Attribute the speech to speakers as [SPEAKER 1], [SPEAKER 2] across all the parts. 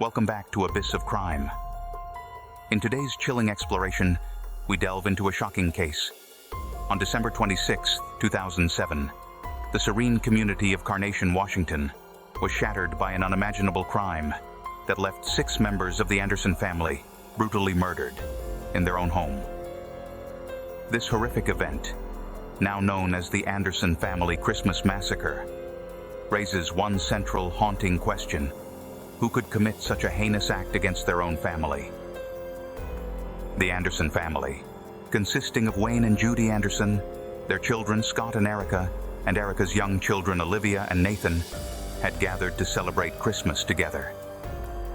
[SPEAKER 1] Welcome back to Abyss of Crime. In today's chilling exploration, we delve into a shocking case. On December 26, 2007, the serene community of Carnation, Washington, was shattered by an unimaginable crime that left 6 members of the Anderson family brutally murdered in their own home. This horrific event, now known as the Anderson family Christmas Massacre, raises one central, haunting question: who could commit such a heinous act against their own family? The Anderson family, consisting of Wayne and Judy Anderson, their children Scott and Erica, and Erica's young children Olivia and Nathan, had gathered to celebrate Christmas together.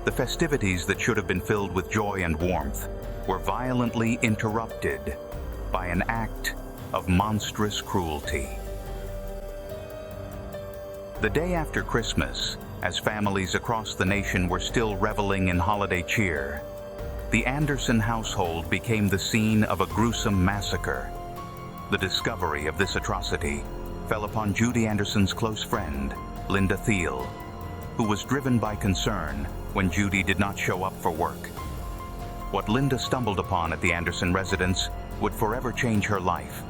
[SPEAKER 1] The festivities that should have been filled with joy and warmth were violently interrupted by an act of monstrous cruelty. The day after Christmas, as families across the nation were still reveling in holiday cheer, the Anderson household became the scene of a gruesome massacre. The discovery of this atrocity fell upon Judy Anderson's close friend, Linda Thiel, who was driven by concern when Judy did not show up for work. What Linda stumbled upon at the Anderson residence would forever change her life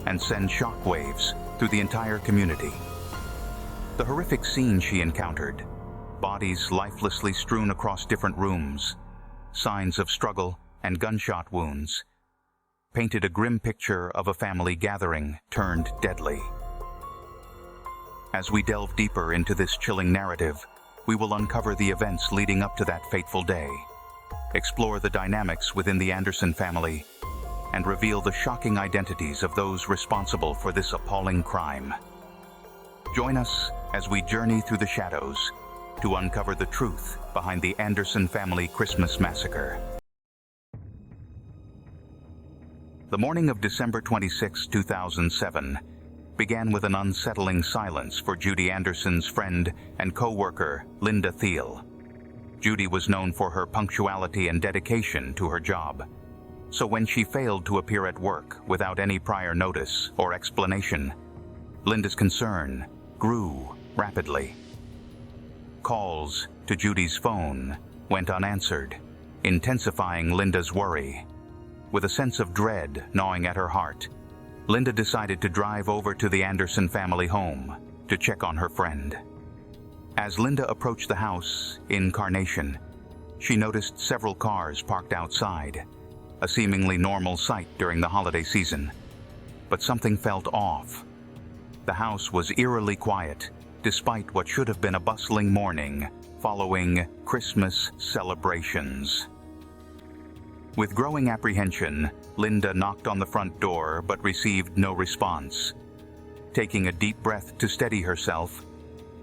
[SPEAKER 1] and send shockwaves through the entire community. The horrific scene she encountered, bodies lifelessly strewn across different rooms, signs of struggle and gunshot wounds, painted a grim picture of a family gathering turned deadly. As we delve deeper into this chilling narrative, we will uncover the events leading up to that fateful day, explore the dynamics within the Anderson family, and reveal the shocking identities of those responsible for this appalling crime. Join us as we journey through the shadows to uncover the truth behind the Anderson family Christmas Massacre. The morning of December 26, 2007, began with an unsettling silence for Judy Anderson's friend and co-worker, Linda Thiel. Judy was known for her punctuality and dedication to her job, so when she failed to appear at work without any prior notice or explanation, Linda's concern grew rapidly. Calls to Judy's phone went unanswered, intensifying Linda's worry. With a sense of dread gnawing at her heart, Linda decided to drive over to the Anderson family home to check on her friend. As Linda approached the house in Carnation, she noticed several cars parked outside, a seemingly normal sight during the holiday season. But something felt off. The house was eerily quiet, despite what should have been a bustling morning following Christmas celebrations. With growing apprehension, Linda knocked on the front door but received no response. Taking a deep breath to steady herself,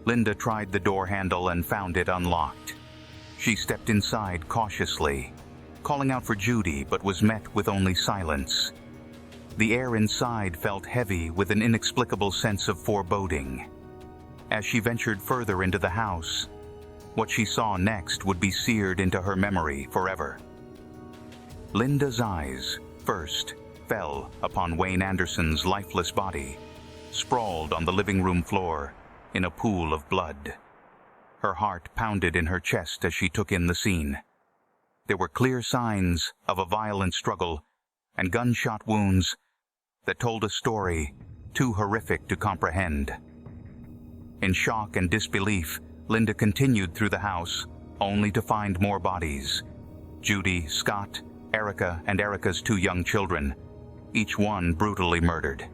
[SPEAKER 1] Linda tried the door handle and found it unlocked. She stepped inside cautiously, calling out for Judy, but was met with only silence. The air inside felt heavy with an inexplicable sense of foreboding. As she ventured further into the house, what she saw next would be seared into her memory forever. Linda's eyes first fell upon Wayne Anderson's lifeless body, sprawled on the living room floor in a pool of blood. Her heart pounded in her chest as she took in the scene. There were clear signs of a violent struggle and gunshot wounds that told a story too horrific to comprehend. In shock and disbelief, Linda continued through the house, only to find more bodies. Judy, Scott, Erica, and Erica's 2 young children, each one brutally murdered.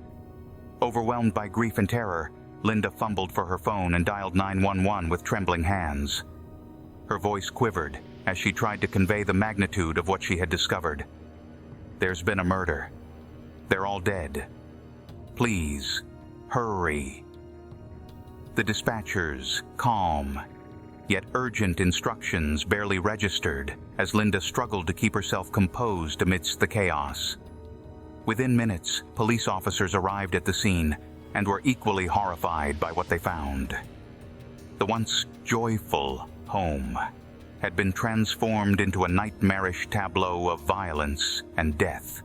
[SPEAKER 1] Overwhelmed by grief and terror, Linda fumbled for her phone and dialed 911 with trembling hands. Her voice quivered as she tried to convey the magnitude of what she had discovered. "There's been a murder. They're all dead. Please, hurry." The dispatcher's calm, yet urgent instructions barely registered as Linda struggled to keep herself composed amidst the chaos. Within minutes, police officers arrived at the scene and were equally horrified by what they found. The once joyful home had been transformed into a nightmarish tableau of violence and death.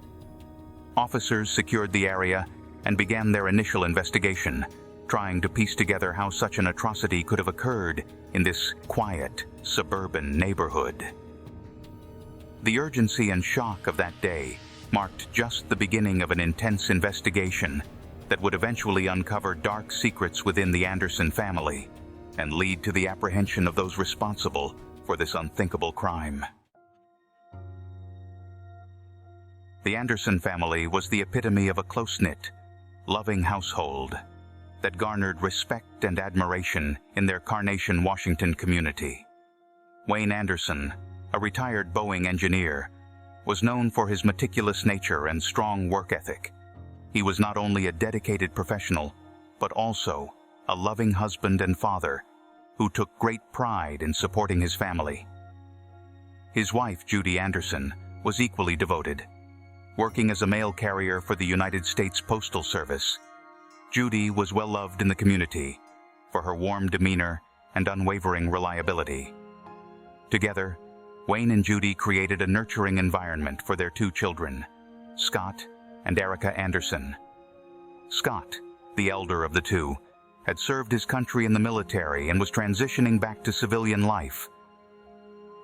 [SPEAKER 1] Officers secured the area and began their initial investigation, trying to piece together how such an atrocity could have occurred in this quiet, suburban neighborhood. The urgency and shock of that day marked just the beginning of an intense investigation that would eventually uncover dark secrets within the Anderson family and lead to the apprehension of those responsible for this unthinkable crime. The Anderson family was the epitome of a close-knit, loving household that garnered respect and admiration in their Carnation, Washington community. Wayne Anderson, a retired Boeing engineer, was known for his meticulous nature and strong work ethic. He was not only a dedicated professional, but also a loving husband and father who took great pride in supporting his family. His wife, Judy Anderson, was equally devoted. Working as a mail carrier for the United States Postal Service, Judy was well loved in the community for her warm demeanor and unwavering reliability. Together, Wayne and Judy created a nurturing environment for their two children, Scott and Erica Anderson. Scott, the elder of the two, had served his country in the military and was transitioning back to civilian life.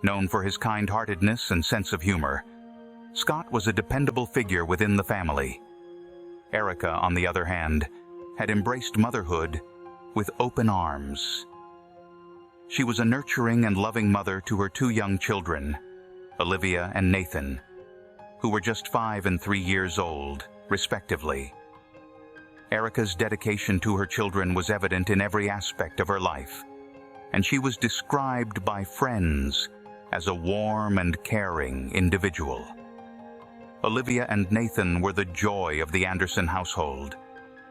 [SPEAKER 1] Known for his kind-heartedness and sense of humor, Scott was a dependable figure within the family. Erica, on the other hand, had embraced motherhood with open arms. She was a nurturing and loving mother to her two young children, Olivia and Nathan, who were just 5 and 3 years old, respectively. Erica's dedication to her children was evident in every aspect of her life, and she was described by friends as a warm and caring individual. Olivia and Nathan were the joy of the Anderson household,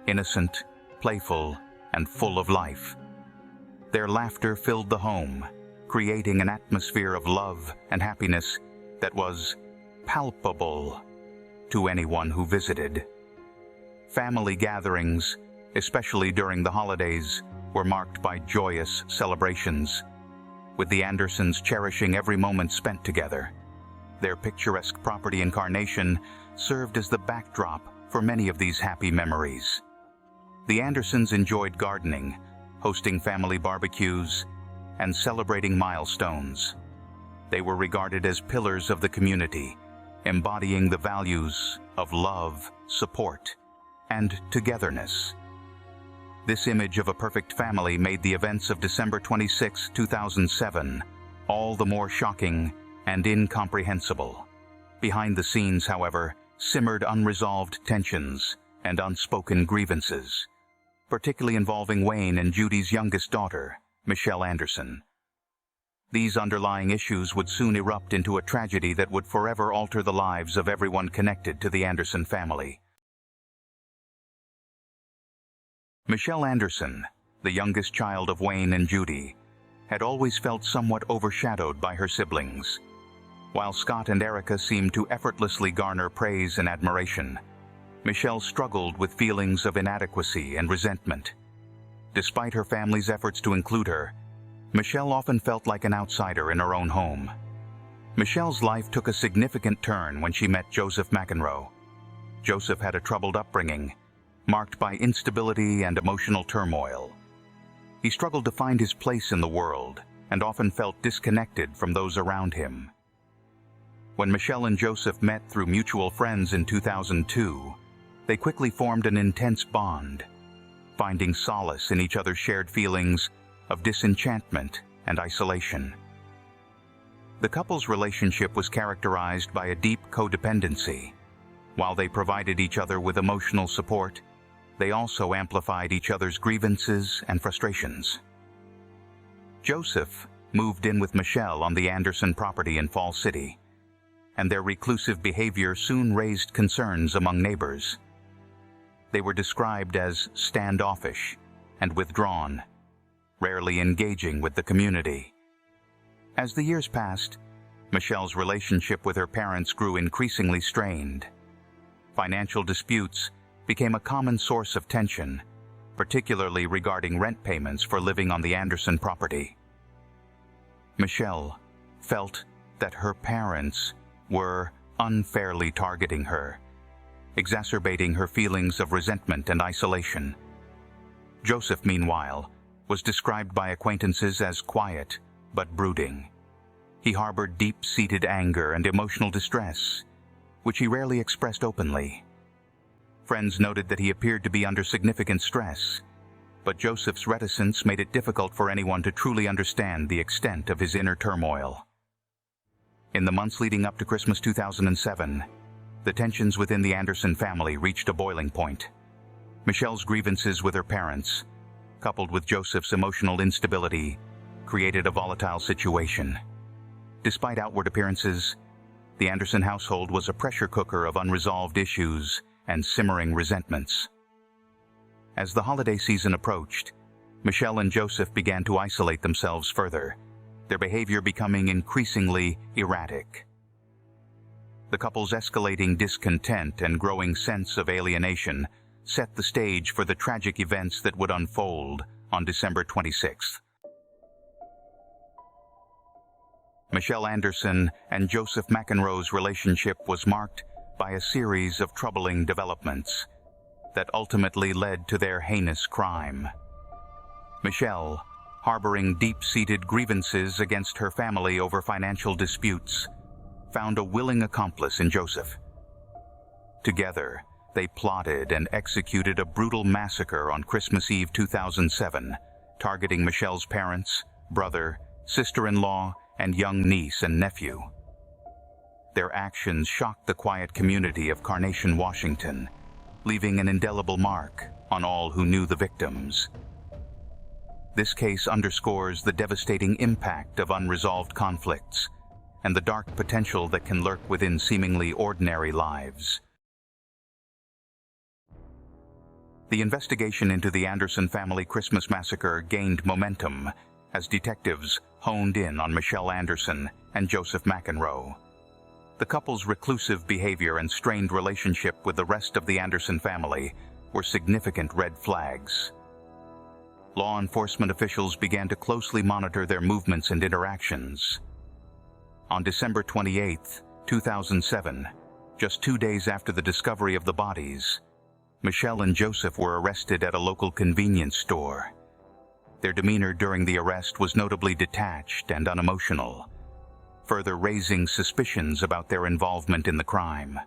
[SPEAKER 1] innocent, playful, and full of life. Their laughter filled the home, creating an atmosphere of love and happiness that was palpable to anyone who visited. Family gatherings, especially during the holidays, were marked by joyous celebrations, with the Andersons cherishing every moment spent together. Their picturesque property in Carnation served as the backdrop for many of these happy memories. The Andersons enjoyed gardening, hosting family barbecues, and celebrating milestones. They were regarded as pillars of the community, embodying the values of love, support, and togetherness. This image of a perfect family made the events of December 26, 2007, all the more shocking and incomprehensible. Behind the scenes, however, simmered unresolved tensions and unspoken grievances, particularly involving Wayne and Judy's youngest daughter, Michelle Anderson. These underlying issues would soon erupt into a tragedy that would forever alter the lives of everyone connected to the Anderson family. Michelle Anderson, the youngest child of Wayne and Judy, had always felt somewhat overshadowed by her siblings. While Scott and Erica seemed to effortlessly garner praise and admiration, Michelle struggled with feelings of inadequacy and resentment. Despite her family's efforts to include her, Michelle often felt like an outsider in her own home. Michelle's life took a significant turn when she met Joseph McEnroe. Joseph had a troubled upbringing, marked by instability and emotional turmoil. He struggled to find his place in the world and often felt disconnected from those around him. When Michelle and Joseph met through mutual friends in 2002, they quickly formed an intense bond, finding solace in each other's shared feelings of disenchantment and isolation. The couple's relationship was characterized by a deep codependency. While they provided each other with emotional support, they also amplified each other's grievances and frustrations. Joseph moved in with Michelle on the Anderson property in Fall City, and their reclusive behavior soon raised concerns among neighbors. They were described as standoffish and withdrawn, rarely engaging with the community. As the years passed, Michelle's relationship with her parents grew increasingly strained. Financial disputes became a common source of tension, particularly regarding rent payments for living on the Anderson property. Michelle felt that her parents were unfairly targeting her, exacerbating her feelings of resentment and isolation. Joseph, meanwhile, was described by acquaintances as quiet but brooding. He harbored deep-seated anger and emotional distress, which he rarely expressed openly. Friends noted that he appeared to be under significant stress, but Joseph's reticence made it difficult for anyone to truly understand the extent of his inner turmoil. In the months leading up to Christmas 2007, the tensions within the Anderson family reached a boiling point. Michelle's grievances with her parents, coupled with Joseph's emotional instability, created a volatile situation. Despite outward appearances, the Anderson household was a pressure cooker of unresolved issues and simmering resentments. As the holiday season approached, Michelle and Joseph began to isolate themselves further, their behavior becoming increasingly erratic. The couple's escalating discontent and growing sense of alienation set the stage for the tragic events that would unfold on December 26th. Michelle Anderson and Joseph McEnroe's relationship was marked by a series of troubling developments that ultimately led to their heinous crime. Michelle, harboring deep-seated grievances against her family over financial disputes, found a willing accomplice in Joseph. Together, they plotted and executed a brutal massacre on Christmas Eve 2007, targeting Michelle's parents, brother, sister-in-law, and young niece and nephew. Their actions shocked the quiet community of Carnation, Washington, leaving an indelible mark on all who knew the victims. This case underscores the devastating impact of unresolved conflicts and the dark potential that can lurk within seemingly ordinary lives. The investigation into the Anderson family Christmas massacre gained momentum as detectives honed in on Michelle Anderson and Joseph McEnroe. The couple's reclusive behavior and strained relationship with the rest of the Anderson family were significant red flags. Law enforcement officials began to closely monitor their movements and interactions. On December 28, 2007, just 2 days after the discovery of the bodies, Michelle and Joseph were arrested at a local convenience store. Their demeanor during the arrest was notably detached and unemotional, further raising suspicions about their involvement in the crime.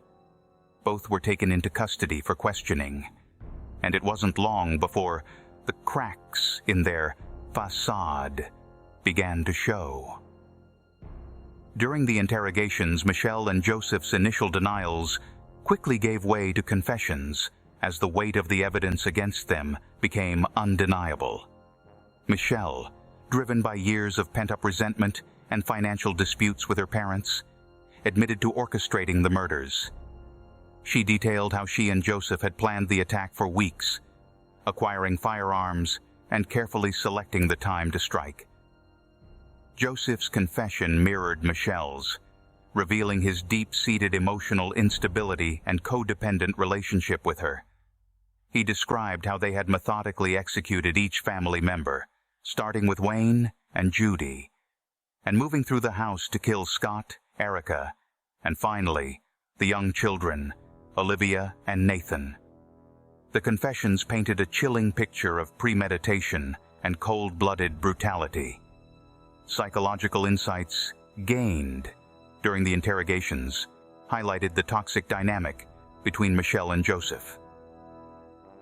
[SPEAKER 1] Both were taken into custody for questioning, and it wasn't long before the cracks in their facade began to show. During the interrogations, Michelle and Joseph's initial denials quickly gave way to confessions as the weight of the evidence against them became undeniable. Michelle, driven by years of pent-up resentment and financial disputes with her parents, admitted to orchestrating the murders. She detailed how she and Joseph had planned the attack for weeks, acquiring firearms and carefully selecting the time to strike. Joseph's confession mirrored Michelle's, revealing his deep-seated emotional instability and codependent relationship with her. He described how they had methodically executed each family member, starting with Wayne and Judy, and moving through the house to kill Scott, Erica, and finally, the young children, Olivia and Nathan. The confessions painted a chilling picture of premeditation and cold-blooded brutality. Psychological insights gained during the interrogations highlighted the toxic dynamic between Michelle and Joseph.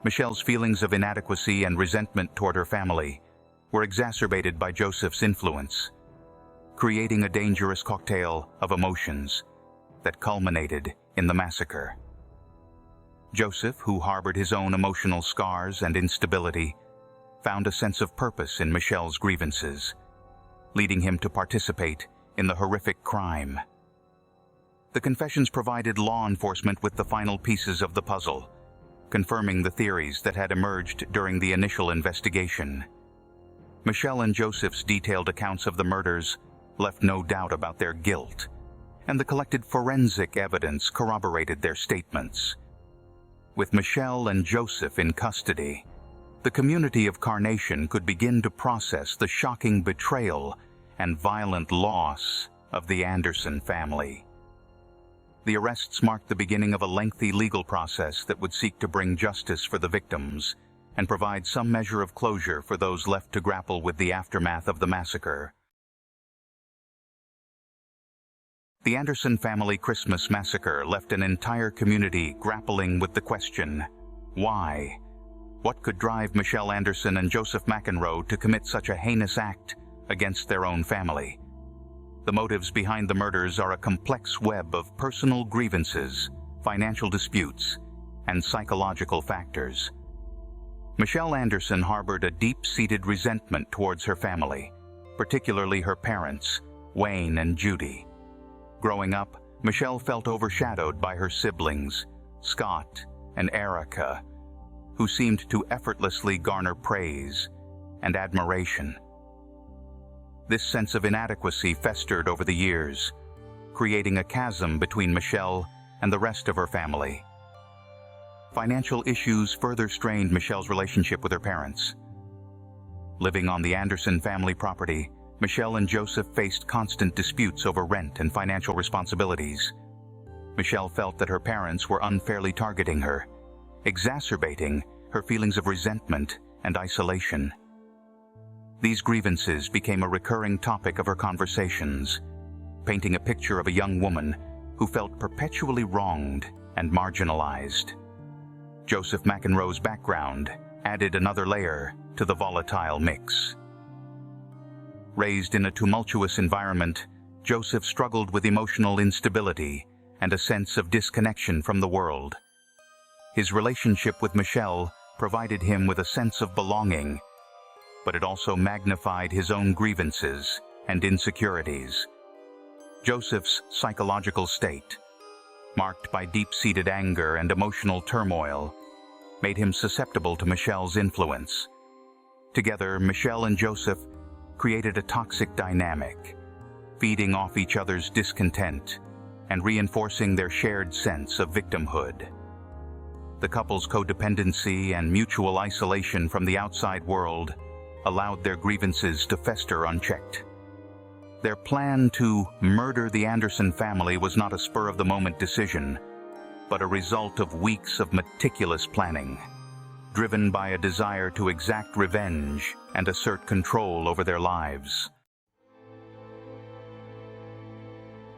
[SPEAKER 1] Michelle's feelings of inadequacy and resentment toward her family were exacerbated by Joseph's influence, creating a dangerous cocktail of emotions that culminated in the massacre. Joseph, who harbored his own emotional scars and instability, found a sense of purpose in Michelle's grievances, leading him to participate in the horrific crime. The confessions provided law enforcement with the final pieces of the puzzle, confirming the theories that had emerged during the initial investigation. Michelle and Joseph's detailed accounts of the murders left no doubt about their guilt, and the collected forensic evidence corroborated their statements. With Michelle and Joseph in custody, the community of Carnation could begin to process the shocking betrayal and violent loss of the Anderson family. The arrests marked the beginning of a lengthy legal process that would seek to bring justice for the victims and provide some measure of closure for those left to grapple with the aftermath of the massacre. The Anderson family Christmas massacre left an entire community grappling with the question, why? What could drive Michelle Anderson and Joseph McEnroe to commit such a heinous act against their own family? The motives behind the murders are a complex web of personal grievances, financial disputes, and psychological factors. Michelle Anderson harbored a deep-seated resentment towards her family, particularly her parents, Wayne and Judy. Growing up, Michelle felt overshadowed by her siblings, Scott and Erica, who seemed to effortlessly garner praise and admiration. This sense of inadequacy festered over the years, creating a chasm between Michelle and the rest of her family. Financial issues further strained Michelle's relationship with her parents. Living on the Anderson family property, Michelle and Joseph faced constant disputes over rent and financial responsibilities. Michelle felt that her parents were unfairly targeting her, exacerbating her feelings of resentment and isolation. These grievances became a recurring topic of her conversations, painting a picture of a young woman who felt perpetually wronged and marginalized. Joseph McEnroe's background added another layer to the volatile mix. Raised in a tumultuous environment, Joseph struggled with emotional instability and a sense of disconnection from the world. His relationship with Michelle provided him with a sense of belonging, but it also magnified his own grievances and insecurities. Joseph's psychological state, marked by deep-seated anger and emotional turmoil, made him susceptible to Michelle's influence. Together, Michelle and Joseph created a toxic dynamic, feeding off each other's discontent and reinforcing their shared sense of victimhood. The couple's codependency and mutual isolation from the outside world allowed their grievances to fester unchecked. Their plan to murder the Anderson family was not a spur-of-the-moment decision, but a result of weeks of meticulous planning, driven by a desire to exact revenge and assert control over their lives.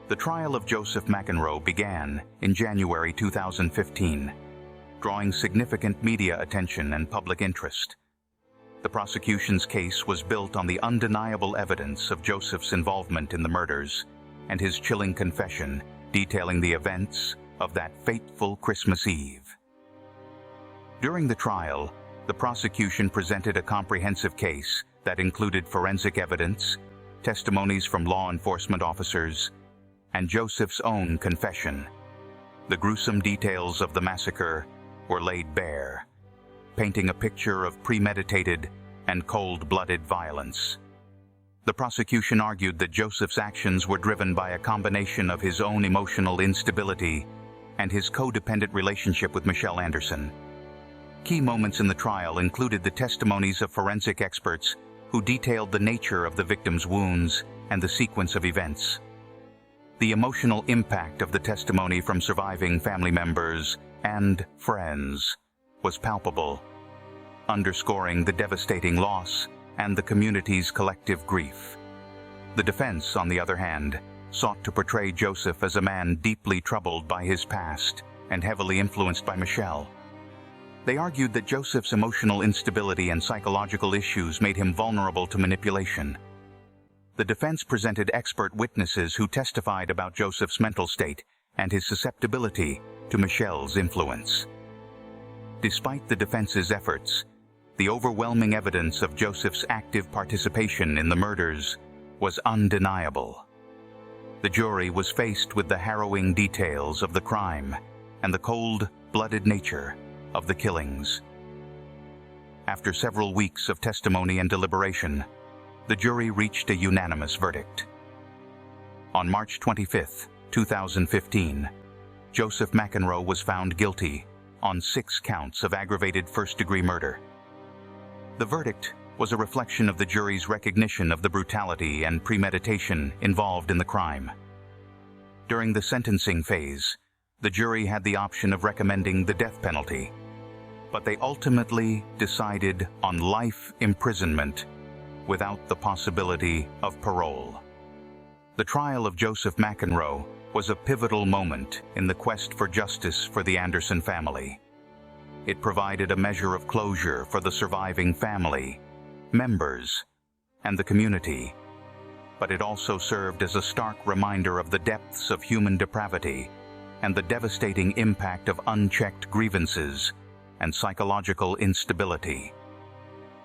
[SPEAKER 1] The trial of Joseph McEnroe began in January 2015, drawing significant media attention and public interest. The prosecution's case was built on the undeniable evidence of Joseph's involvement in the murders and his chilling confession detailing the events of that fateful Christmas Eve. During the trial, the prosecution presented a comprehensive case that included forensic evidence, testimonies from law enforcement officers, and Joseph's own confession. The gruesome details of the massacre were laid bare, painting a picture of premeditated and cold-blooded violence. The prosecution argued that Joseph's actions were driven by a combination of his own emotional instability and his codependent relationship with Michelle Anderson. Key moments in the trial included the testimonies of forensic experts who detailed the nature of the victim's wounds and the sequence of events. The emotional impact of the testimony from surviving family members and friends was palpable, underscoring the devastating loss and the community's collective grief. The defense, on the other hand, sought to portray Joseph as a man deeply troubled by his past and heavily influenced by Michelle. They argued that Joseph's emotional instability and psychological issues made him vulnerable to manipulation. The defense presented expert witnesses who testified about Joseph's mental state and his susceptibility to Michelle's influence. Despite the defense's efforts, the overwhelming evidence of Joseph's active participation in the murders was undeniable. The jury was faced with the harrowing details of the crime and the cold-blooded nature of the killings. After several weeks of testimony and deliberation, the jury reached a unanimous verdict. On March 25, 2015, Joseph McEnroe was found guilty on 6 counts of aggravated first-degree murder. The verdict was a reflection of the jury's recognition of the brutality and premeditation involved in the crime. During the sentencing phase, the jury had the option of recommending the death penalty, but they ultimately decided on life imprisonment without the possibility of parole. The trial of Joseph McEnroe was a pivotal moment in the quest for justice for the Anderson family. It provided a measure of closure for the surviving family, members, and the community, but it also served as a stark reminder of the depths of human depravity and the devastating impact of unchecked grievances and psychological instability.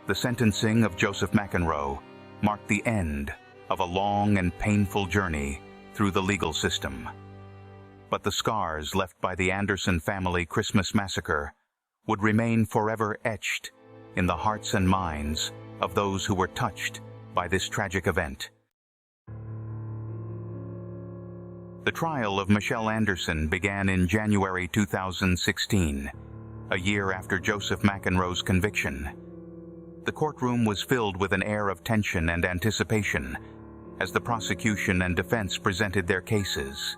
[SPEAKER 1] The sentencing of Joseph McEnroe marked the end of a long and painful journey through the legal system. But the scars left by the Anderson family Christmas massacre would remain forever etched in the hearts and minds of those who were touched by this tragic event. The trial of Michelle Anderson began in January 2016, a year after Joseph McEnroe's conviction. The courtroom was filled with an air of tension and anticipation as the prosecution and defense presented their cases.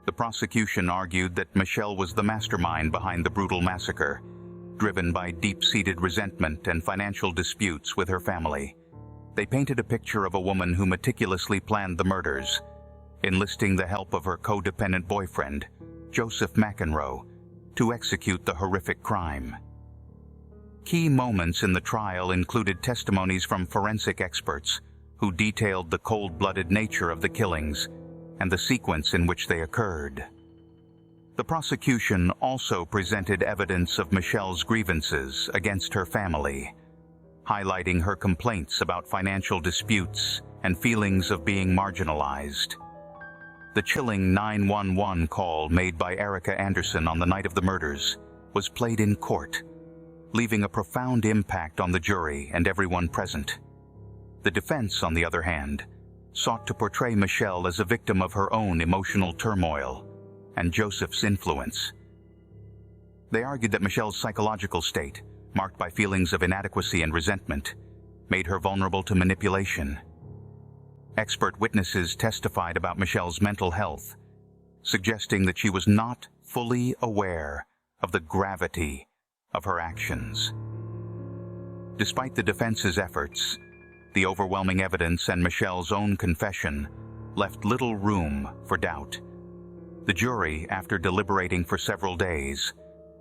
[SPEAKER 1] The prosecution argued that Michelle was the mastermind behind the brutal massacre, driven by deep-seated resentment and financial disputes with her family. They painted a picture of a woman who meticulously planned the murders, enlisting the help of her codependent boyfriend, Joseph McEnroe, to execute the horrific crime. Key moments in the trial included testimonies from forensic experts who detailed the cold-blooded nature of the killings and the sequence in which they occurred. The prosecution also presented evidence of Michelle's grievances against her family, highlighting her complaints about financial disputes and feelings of being marginalized. The chilling 911 call made by Erica Anderson on the night of the murders was played in court, leaving a profound impact on the jury and everyone present. The defense, on the other hand, sought to portray Michelle as a victim of her own emotional turmoil and Joseph's influence. They argued that Michelle's psychological state, marked by feelings of inadequacy and resentment, made her vulnerable to manipulation. Expert witnesses testified about Michelle's mental health, suggesting that she was not fully aware of the gravity of her actions. Despite the defense's efforts, the overwhelming evidence and Michelle's own confession left little room for doubt. The jury, after deliberating for several days,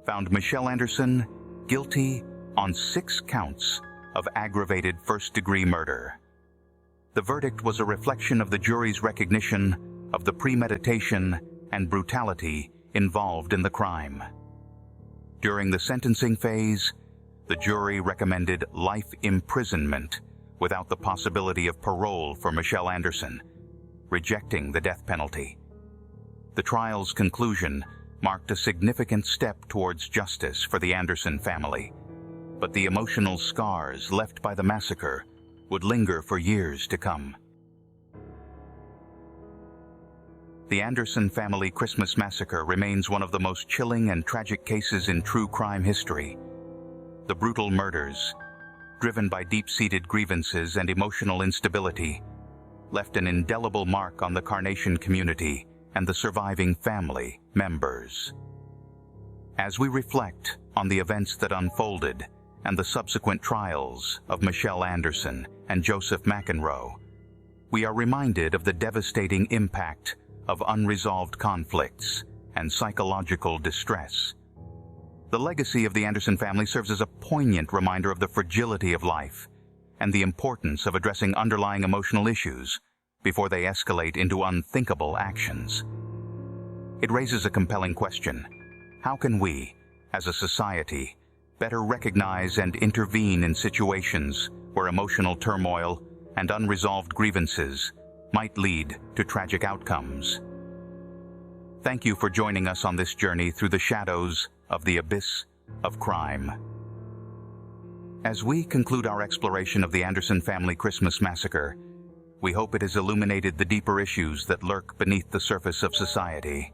[SPEAKER 1] found Michelle Anderson guilty on 6 counts of aggravated first-degree murder. The verdict was a reflection of the jury's recognition of the premeditation and brutality involved in the crime. During the sentencing phase, the jury recommended life imprisonment without the possibility of parole for Michelle Anderson, rejecting the death penalty. The trial's conclusion marked a significant step towards justice for the Anderson family, but the emotional scars left by the massacre would linger for years to come. The Anderson family Christmas massacre remains one of the most chilling and tragic cases in true crime history. The brutal murders, driven by deep-seated grievances and emotional instability, left an indelible mark on the Carnation community and the surviving family members. As we reflect on the events that unfolded and the subsequent trials of Michelle Anderson and Joseph McEnroe, we are reminded of the devastating impact of unresolved conflicts and psychological distress. The legacy of the Anderson family serves as a poignant reminder of the fragility of life and the importance of addressing underlying emotional issues before they escalate into unthinkable actions. It raises a compelling question: how can we, as a society, better recognize and intervene in situations where emotional turmoil and unresolved grievances might lead to tragic outcomes? Thank you for joining us on this journey through the shadows of the abyss of crime. As we conclude our exploration of the Anderson family Christmas massacre, we hope it has illuminated the deeper issues that lurk beneath the surface of society.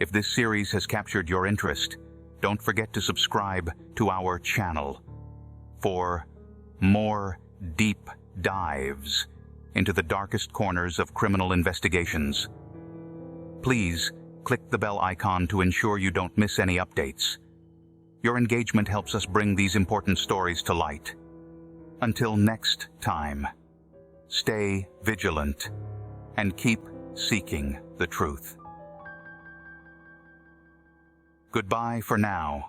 [SPEAKER 1] If this series has captured your interest, don't forget to subscribe to our channel for more deep dives into the darkest corners of criminal investigations. Please click the bell icon to ensure you don't miss any updates. Your engagement helps us bring these important stories to light. Until next time, stay vigilant and keep seeking the truth. Goodbye for now.